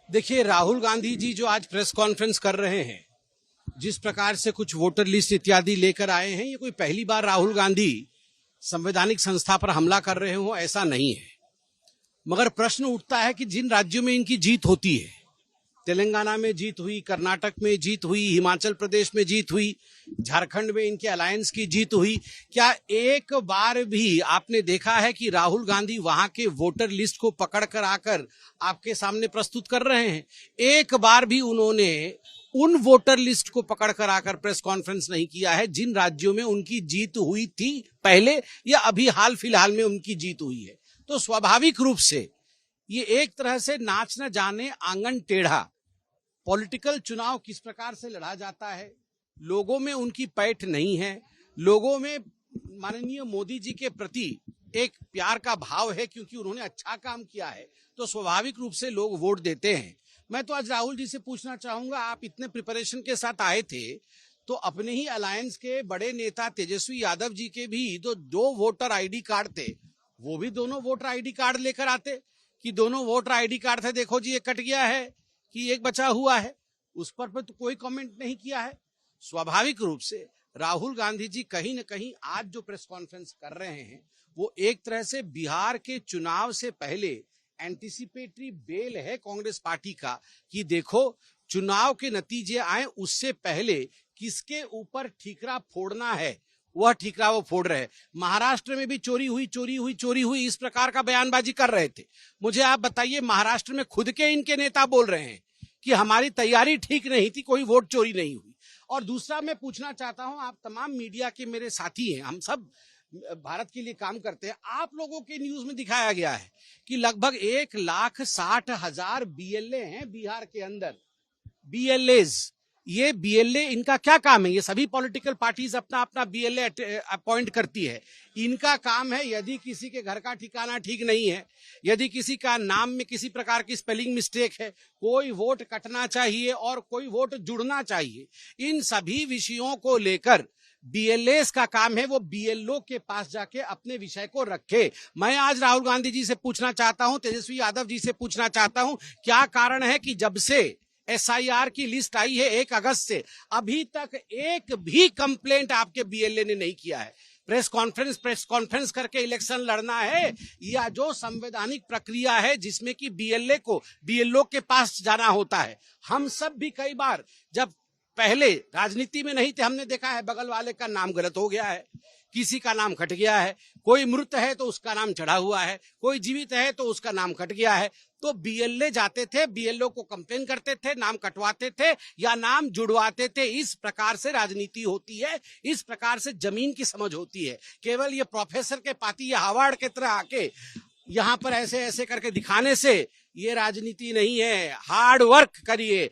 देखिए, राहुल गांधी जी जो आज प्रेस कॉन्फ्रेंस कर रहे हैं, जिस प्रकार से कुछ वोटर लिस्ट इत्यादि लेकर आए हैं, ये कोई पहली बार राहुल गांधी संवैधानिक संस्था पर हमला कर रहे हो, ऐसा नहीं है। मगर प्रश्न उठता है कि जिन राज्यों में इनकी जीत होती है, तेलंगाना में जीत हुई, कर्नाटक में जीत हुई, हिमाचल प्रदेश में जीत हुई, झारखंड में इनके अलायंस की जीत हुई, क्या एक बार भी आपने देखा है कि राहुल गांधी वहां के वोटर लिस्ट को पकड़कर आकर आपके सामने प्रस्तुत कर रहे हैं? एक बार भी उन्होंने उन वोटर लिस्ट को पकड़कर आकर प्रेस कॉन्फ्रेंस नहीं किया है जिन राज्यों में उनकी जीत हुई थी पहले, या अभी हाल फिलहाल में उनकी जीत हुई है। तो स्वाभाविक रूप से ये एक तरह से नाच न जाने आंगन टेढ़ा पॉलिटिकल चुनाव किस प्रकार से लड़ा जाता है। लोगों में उनकी पैठ नहीं है, लोगों में माननीय मोदी जी के प्रति एक प्यार का भाव है क्योंकि उन्होंने अच्छा काम किया है, तो स्वाभाविक रूप से लोग वोट देते हैं। मैं तो आज राहुल जी से पूछना चाहूंगा, आप इतने प्रिपरेशन के साथ आए थे, तो अपने ही अलायंस के बड़े नेता तेजस्वी यादव जी के भी दो वोटर आईडी कार्ड थे, वो भी दोनों वोटर आईडी कार्ड लेकर आते कि दोनों वोटर आईडी कार्ड थे, देखो जी ये कट गया है कि एक बचा हुआ है। उस पर तो कोई कमेंट नहीं किया है। स्वाभाविक रूप से राहुल गांधी जी कहीं न कहीं आज जो प्रेस कॉन्फ्रेंस कर रहे हैं, वो एक तरह से बिहार के चुनाव से पहले एंटीसिपेटरी बेल है कांग्रेस पार्टी का कि देखो चुनाव के नतीजे आए उससे पहले किसके ऊपर ठीकरा फोड़ना है, वह ठीकरा वो फोड़ रहे हैं। महाराष्ट्र में भी चोरी हुई इस प्रकार का बयानबाजी कर रहे थे। मुझे आप बताइए, महाराष्ट्र में खुद के इनके नेता बोल रहे हैं कि हमारी तैयारी ठीक नहीं थी, कोई वोट चोरी नहीं हुई। और दूसरा मैं पूछना चाहता हूं, आप तमाम मीडिया के मेरे साथी हैं, हम सब भारत के लिए काम करते हैं, आप लोगों के न्यूज में दिखाया गया है कि लगभग 1,60,000 बीएलए हैं बिहार के अंदर। बीएलएज, ये बीएलए इनका क्या काम है? ये सभी पॉलिटिकल पार्टीज अपना अपना बीएलए अपॉइंट करती है। इनका काम है, यदि किसी के घर का ठिकाना ठीक नहीं है, यदि किसी का नाम में किसी प्रकार की स्पेलिंग मिस्टेक है, कोई वोट कटना चाहिए और कोई वोट जुड़ना चाहिए, इन सभी विषयों को लेकर बीएलएस का काम है वो बीएलओ के पास जाके अपने विषय को रखे। मैं आज राहुल गांधी जी से पूछना चाहता हूं, तेजस्वी यादव जी से पूछना चाहता हूं, क्या कारण है कि जब से एसआईआर की लिस्ट आई है 1 अगस्त से, अभी तक एक भी कंप्लेंट आपके बीएलए ने नहीं किया है? प्रेस कॉन्फ्रेंस करके इलेक्शन लड़ना है, या जो संवैधानिक प्रक्रिया है जिसमें कि बीएलए को बीएलओ के पास जाना होता है? हम सब भी कई बार जब पहले राजनीति में नहीं थे, हमने देखा है बगल वाले का नाम गलत हो गया है, किसी का नाम कट गया है, कोई मृत है तो उसका नाम चढ़ा हुआ है, कोई जीवित है तो उसका नाम कट गया है। तो बीएलए जाते थे, बीएलओ को कंप्लेन करते थे, नाम कटवाते थे या नाम जुड़वाते थे। इस प्रकार से राजनीति होती है, इस प्रकार से जमीन की समझ होती है। केवल ये प्रोफेसर के पाती या हार्वर्ड की तरह आके यहां पर ऐसे ऐसे करके दिखाने से ये राजनीति नहीं है। हार्ड वर्क करिए,